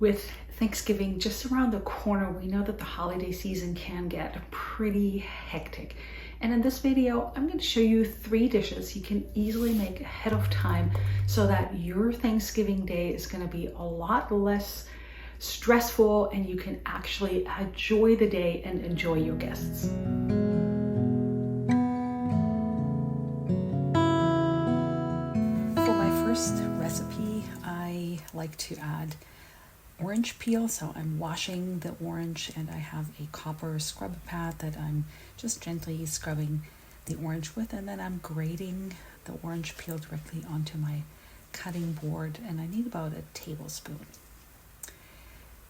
With Thanksgiving just around the corner, we know that the holiday season can get pretty hectic. And in this video, I'm going to show you 3 dishes you can easily make ahead of time so that your Thanksgiving day is going to be a lot less stressful and you can actually enjoy the day and enjoy your guests. For my first recipe, I like to add orange peel, so I'm washing the orange and I have a copper scrub pad that I'm just gently scrubbing the orange with, and then I'm grating the orange peel directly onto my cutting board, and I need about a tablespoon.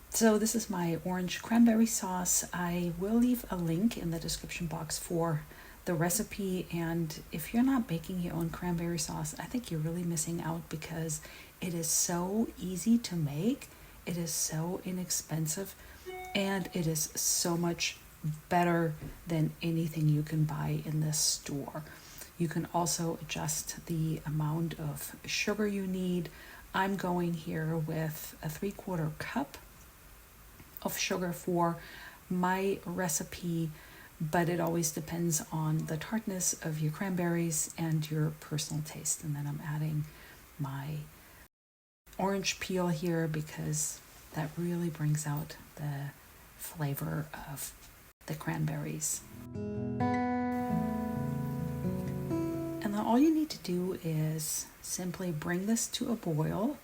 So this is my orange cranberry sauce. I will leave a link in the description box for the recipe, and if you're not making your own cranberry sauce, I think you're really missing out because it is so easy to make. It is so inexpensive, and it is so much better than anything you can buy in the store. You can also adjust the amount of sugar you need. I'm going here with a 3/4 cup of sugar for my recipe, but it always depends on the tartness of your cranberries and your personal taste. And then I'm adding my orange peel here because that really brings out the flavor of the cranberries. And then all you need to do is simply bring this to a boil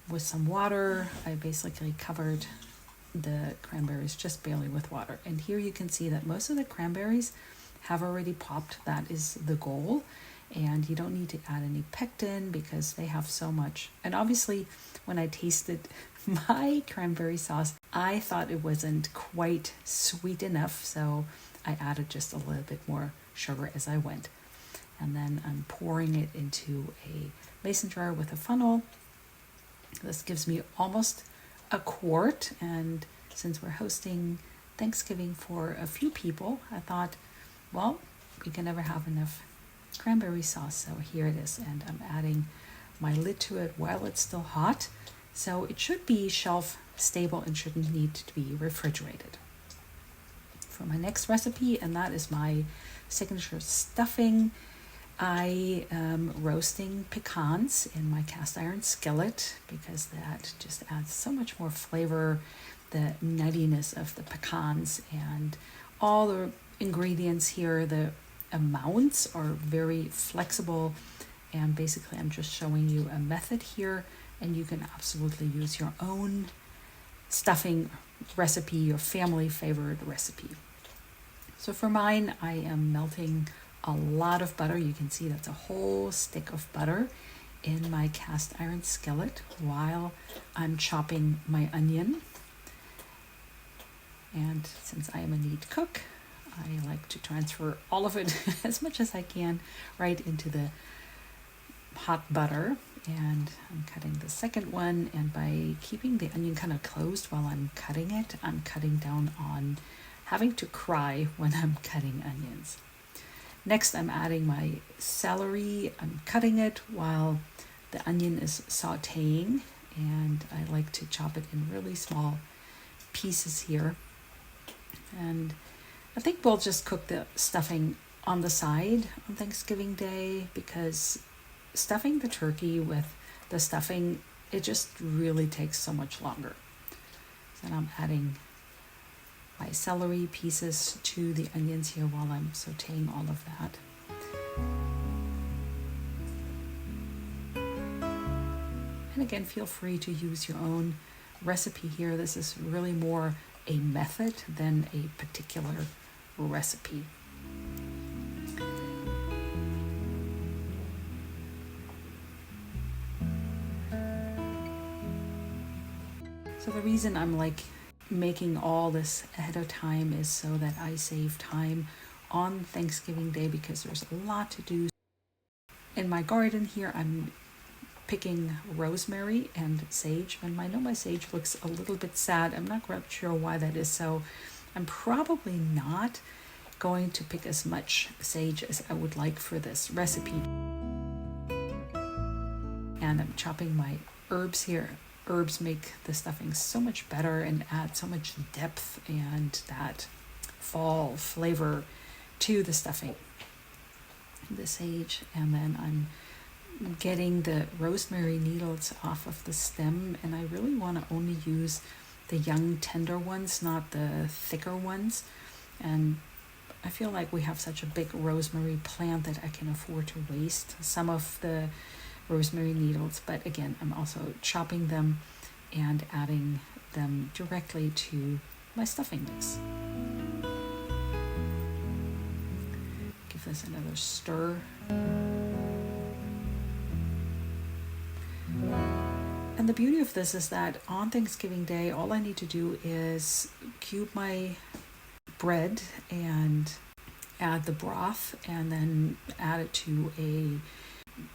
with some water. I basically covered the cranberries just barely with water. And here you can see that most of the cranberries have already popped. That is the goal. And you don't need to add any pectin because they have so much. And obviously, when I tasted my cranberry sauce, I thought it wasn't quite sweet enough, so I added just a little bit more sugar as I went. And then I'm pouring it into a mason jar with a funnel. This gives me almost a quart, and since we're hosting Thanksgiving for a few people, I thought, well, we can never have enough cranberry sauce, so here it is, and I'm adding my lid to it while it's still hot, so it should be shelf stable and shouldn't need to be refrigerated. For my next recipe, and that is my signature stuffing, I am roasting pecans in my cast iron skillet because that just adds so much more flavor, the nuttiness of the pecans, and all the ingredients here, the amounts are very flexible, and basically I'm just showing you a method here, and you can absolutely use your own stuffing recipe, your family favorite recipe. So for mine, I am melting a lot of butter. You can see that's a whole stick of butter in my cast iron skillet while I'm chopping my onion. And since I am a neat cook, I like to transfer all of it as much as I can right into the hot butter. And I'm cutting the second one, and by keeping the onion kind of closed while I'm cutting it, I'm cutting down on having to cry when I'm cutting onions. Next, I'm adding my celery. I'm cutting it while the onion is sauteing, and I like to chop it in really small pieces here. And I think we'll just cook the stuffing on the side on Thanksgiving Day because stuffing the turkey with the stuffing, it just really takes so much longer. So I'm adding my celery pieces to the onions here while I'm sauteing all of that. And again, feel free to use your own recipe here. This is really more a method than a particular recipe. So the reason I'm making all this ahead of time is so that I save time on Thanksgiving Day because there's a lot to do. In my garden here, I'm picking rosemary and sage, and I know my sage looks a little bit sad. I'm not quite sure why that is, so I'm probably not going to pick as much sage as I would like for this recipe. And I'm chopping my herbs here herbs make the stuffing so much better and add so much depth and that fall flavor to the stuffing. The sage, and then I'm getting the rosemary needles off of the stem, and I really want to only use the young tender ones, not the thicker ones. And I feel like we have such a big rosemary plant that I can afford to waste some of the rosemary needles, but again, I'm also chopping them and adding them directly to my stuffing mix. Give this another stir. And the beauty of this is that on Thanksgiving Day, all I need to do is cube my bread and add the broth and then add it to a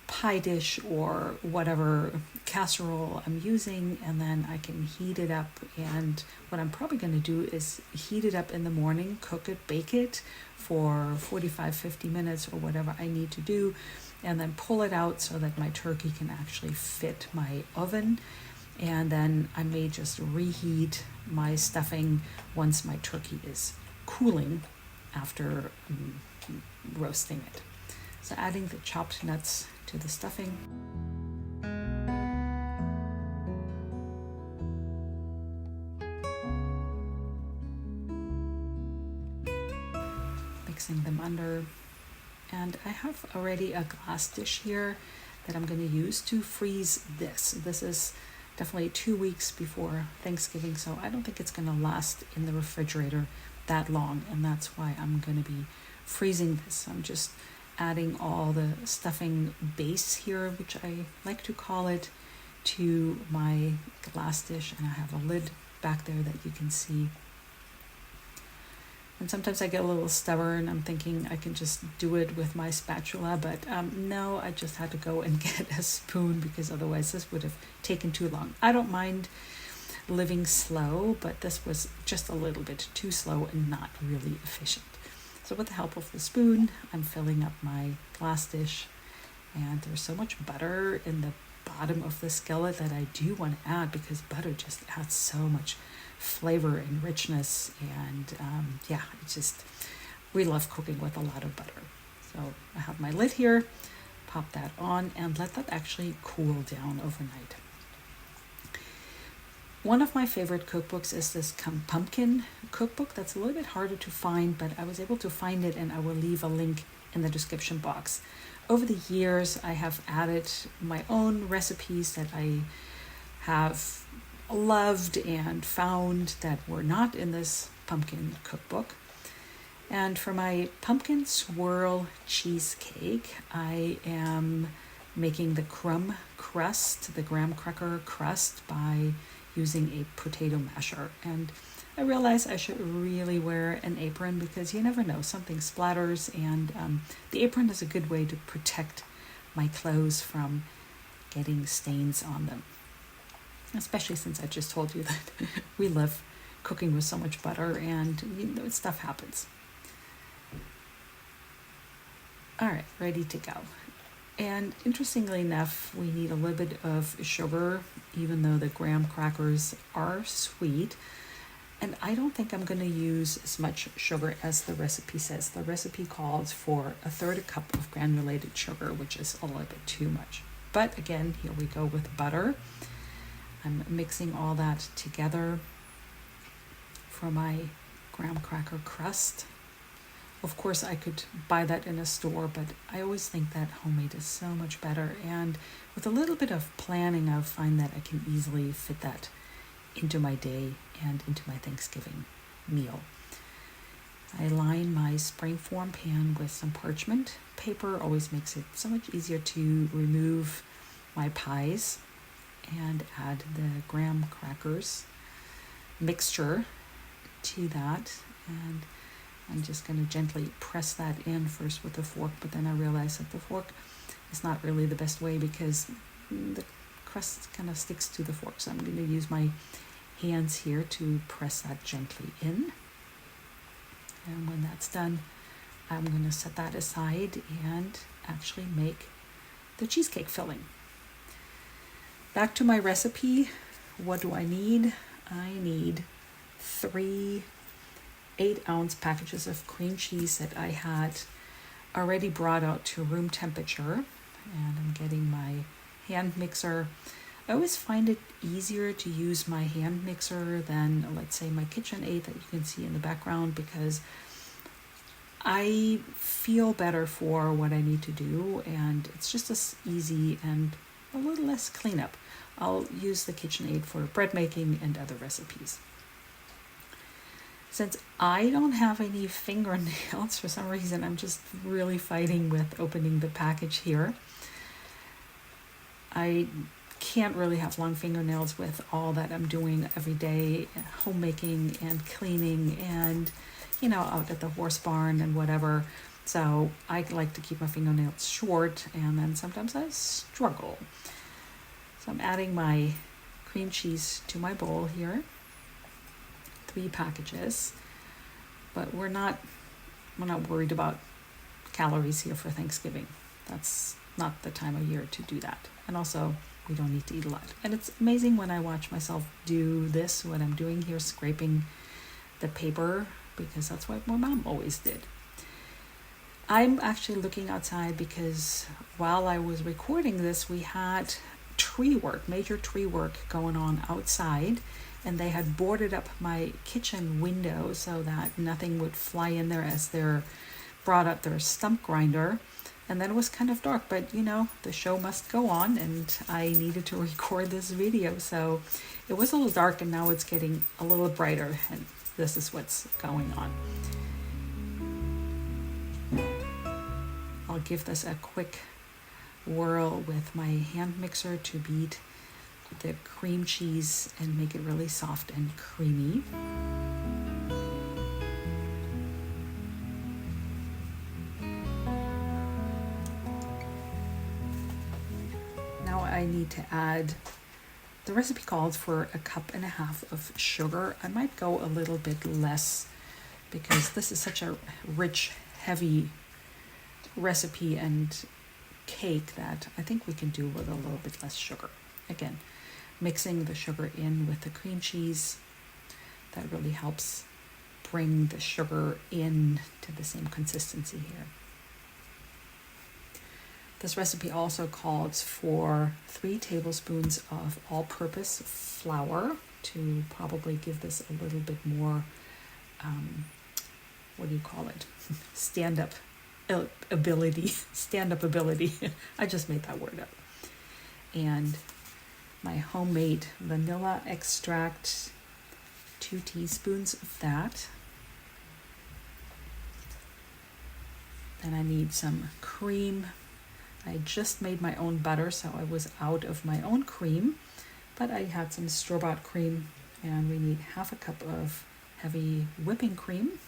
pie dish or whatever casserole I'm using, and then I can heat it up. And what I'm probably going to do is heat it up in the morning, cook it, bake it for 45-50 minutes or whatever I need to do, and then pull it out so that my turkey can actually fit my oven. And then I may just reheat my stuffing once my turkey is cooling after roasting it. So adding the chopped nuts to the stuffing. Mixing them under. And I have already a glass dish here that I'm going to use to freeze this. This is definitely 2 weeks before Thanksgiving, so I don't think it's going to last in the refrigerator that long, and that's why I'm going to be freezing this. I'm just adding all the stuffing base here, which I like to call it, to my glass dish, and I have a lid back there that you can see. And sometimes I get a little stubborn. I'm thinking I can just do it with my spatula, but no, I just had to go and get a spoon because otherwise this would have taken too long. I don't mind living slow, but this was just a little bit too slow and not really efficient. So with the help of the spoon, I'm filling up my glass dish, and there's so much butter in the bottom of the skillet that I do want to add because butter just adds so much flavor and richness, and it's just, we love cooking with a lot of butter. So I have my lid here, pop that on and let that actually cool down overnight. One of my favorite cookbooks is this Pumpkin Cookbook. That's a little bit harder to find, but I was able to find it, and I will leave a link in the description box. Over the years, I have added my own recipes that I have loved and found that were not in this Pumpkin Cookbook. And for my pumpkin swirl cheesecake, I am making the crumb crust, the graham cracker crust, by using a potato masher. And I realize I should really wear an apron because you never know, something splatters, and the apron is a good way to protect my clothes from getting stains on them. Especially since I just told you that we love cooking with so much butter, and stuff happens. All right, ready to go. And interestingly enough, we need a little bit of sugar, even though the graham crackers are sweet. And I don't think I'm going to use as much sugar as the recipe says. The recipe calls for 1/3 cup of granulated sugar, which is a little bit too much. But again, here we go with butter. I'm mixing all that together for my graham cracker crust. Of course, I could buy that in a store, but I always think that homemade is so much better. And with a little bit of planning, I find that I can easily fit that into my day and into my Thanksgiving meal. I line my springform pan with some parchment paper. Always makes it so much easier to remove my pies, and add the graham crackers mixture to that. And I'm just going to gently press that in first with a fork, but then I realized that the fork is not really the best way because the crust kind of sticks to the fork. So I'm going to use my hands here to press that gently in. And when that's done, I'm going to set that aside and actually make the cheesecake filling. Back to my recipe. what do I need? I need 3 8-ounce packages of cream cheese that I had already brought out to room temperature. And I'm getting my hand mixer. I always find it easier to use my hand mixer than, let's say, my KitchenAid that you can see in the background, because I feel better for what I need to do, and it's just as easy and a little less cleanup. I'll use the KitchenAid for bread making and other recipes. Since I don't have any fingernails, for some reason I'm just really fighting with opening the package here. I can't really have long fingernails with all that I'm doing every day, homemaking and cleaning and, out at the horse barn and whatever. So I like to keep my fingernails short, and then sometimes I struggle. So I'm adding my cream cheese to my bowl here. 3 packages, but we're not worried about calories here for Thanksgiving. That's not the time of year to do that. And also, we don't need to eat a lot. And it's amazing when I watch myself do this, what I'm doing here, scraping the paper, because that's what my mom always did. I'm actually looking outside because while I was recording this, we had major tree work going on outside, and they had boarded up my kitchen window so that nothing would fly in there as they brought up their stump grinder. And then it was kind of dark, but the show must go on, and I needed to record this video. So it was a little dark, and now it's getting a little brighter, and this is what's going on. I'll give this a quick whirl with my hand mixer to beat the cream cheese and make it really soft and creamy. Now I need to add, the recipe calls for 1.5 cups of sugar. I might go a little bit less because this is such a rich, heavy recipe and cake that I think we can do with a little bit less sugar. Again, mixing the sugar in with the cream cheese, that really helps bring the sugar in to the same consistency here. This recipe also calls for 3 tablespoons of all-purpose flour to probably give this a little bit more, stand-up ability. I just made that word up. And my homemade vanilla extract, 2 teaspoons of that. Then I need some cream. I just made my own butter, so I was out of my own cream, but I had some store-bought cream, and we need 1/2 cup of heavy whipping cream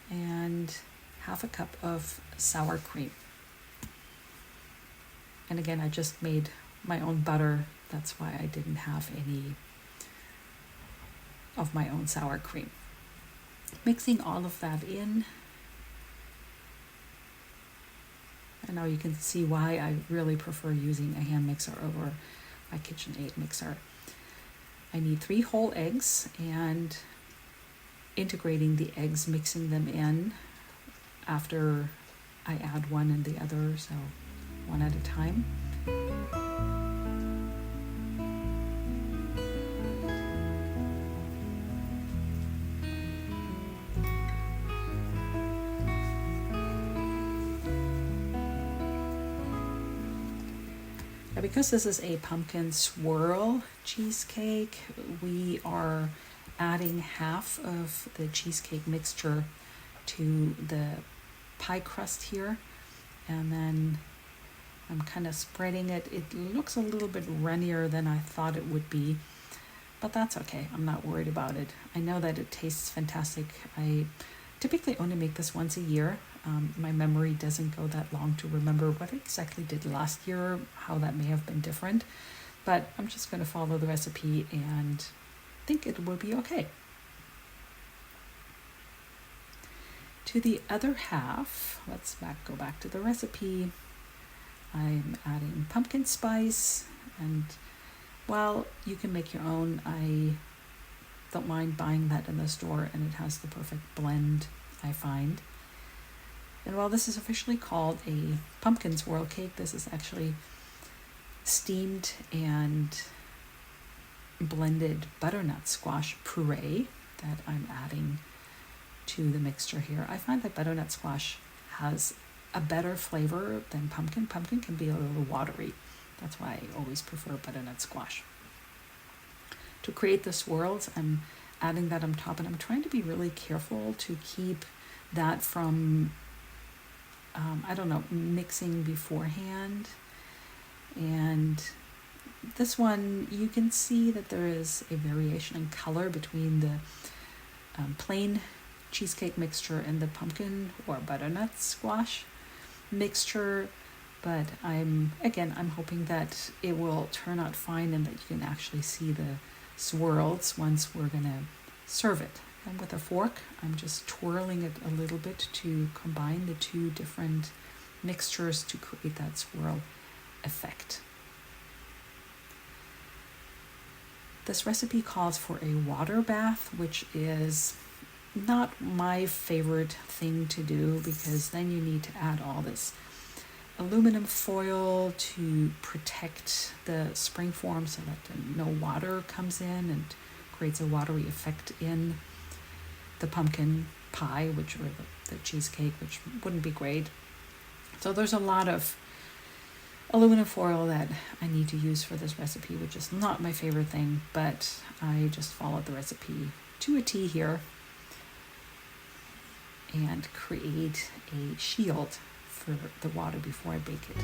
and 1/2 cup of sour cream. And again, I just made my own butter. That's why I didn't have any of my own sour cream. Mixing all of that in. And now you can see why I really prefer using a hand mixer over my KitchenAid mixer. I need 3 whole eggs, and integrating the eggs, mixing them in after I add one and the other, so one at a time. Now, because this is a pumpkin swirl cheesecake, we are adding 1/2 of the cheesecake mixture to the pie crust here, and then I'm kind of spreading it. It looks a little bit runnier than I thought it would be, but that's okay. I'm not worried about it. I know that it tastes fantastic. I typically only make this once a year. My memory doesn't go that long to remember what I exactly did last year, how that may have been different, but I'm just going to follow the recipe and think it will be okay. To the other half, let's go back to the recipe. I'm adding pumpkin spice, and while you can make your own, I don't mind buying that in the store, and it has the perfect blend, I find. And while this is officially called a pumpkin swirl cake, this is actually steamed and blended butternut squash puree that I'm adding to the mixture here. I find that butternut squash has a better flavor than pumpkin. Pumpkin can be a little watery. That's why I always prefer butternut squash. To create the swirls, I'm adding that on top, and I'm trying to be really careful to keep that from mixing beforehand. And this one, you can see that there is a variation in color between the plain cheesecake mixture and the pumpkin or butternut squash mixture. But I'm hoping that it will turn out fine and that you can actually see the swirls once we're gonna serve it. And with a fork, I'm just twirling it a little bit to combine the two different mixtures to create that swirl effect. This recipe calls for a water bath, which is not my favorite thing to do, because then you need to add all this aluminum foil to protect the spring form so that no water comes in and creates a watery effect in the pumpkin pie, or the cheesecake, which wouldn't be great. So there's a lot of aluminum foil that I need to use for this recipe, which is not my favorite thing, but I just followed the recipe to a T here and create a shield for the water before I bake it.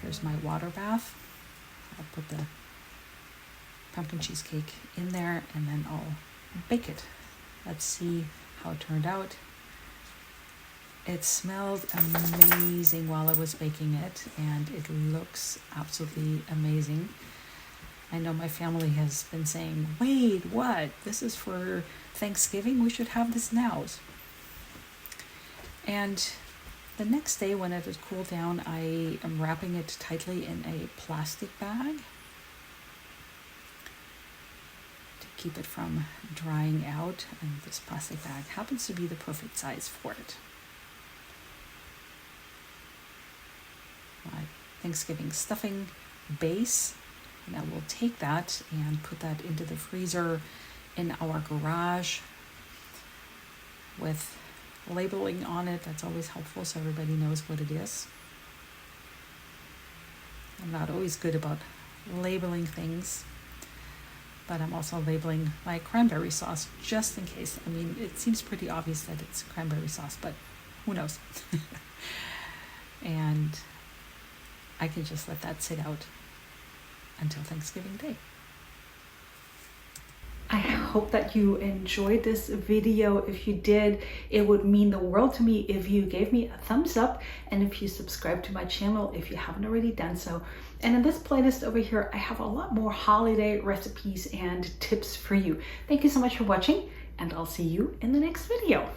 Here's my water bath. I'll put the pumpkin cheesecake in there and then I'll bake it. Let's see how it turned out. It smelled amazing while I was baking it, and it looks absolutely amazing. I know my family has been saying, wait, what? This is for Thanksgiving? We should have this now. And the next day when it has cooled down, I am wrapping it tightly in a plastic bag to keep it from drying out. And this plastic bag happens to be the perfect size for it. My Thanksgiving stuffing base, and I will take that and put that into the freezer in our garage with labeling on it. That's always helpful so everybody knows what it is. I'm not always good about labeling things, but I'm also labeling my cranberry sauce just in case. I mean, it seems pretty obvious that it's cranberry sauce, but who knows? And I can just let that sit out until Thanksgiving Day. I hope that you enjoyed this video. If you did, it would mean the world to me if you gave me a thumbs up and if you subscribe to my channel if you haven't already done so. And in this playlist over here, I have a lot more holiday recipes and tips for you. Thank you so much for watching, and I'll see you in the next video.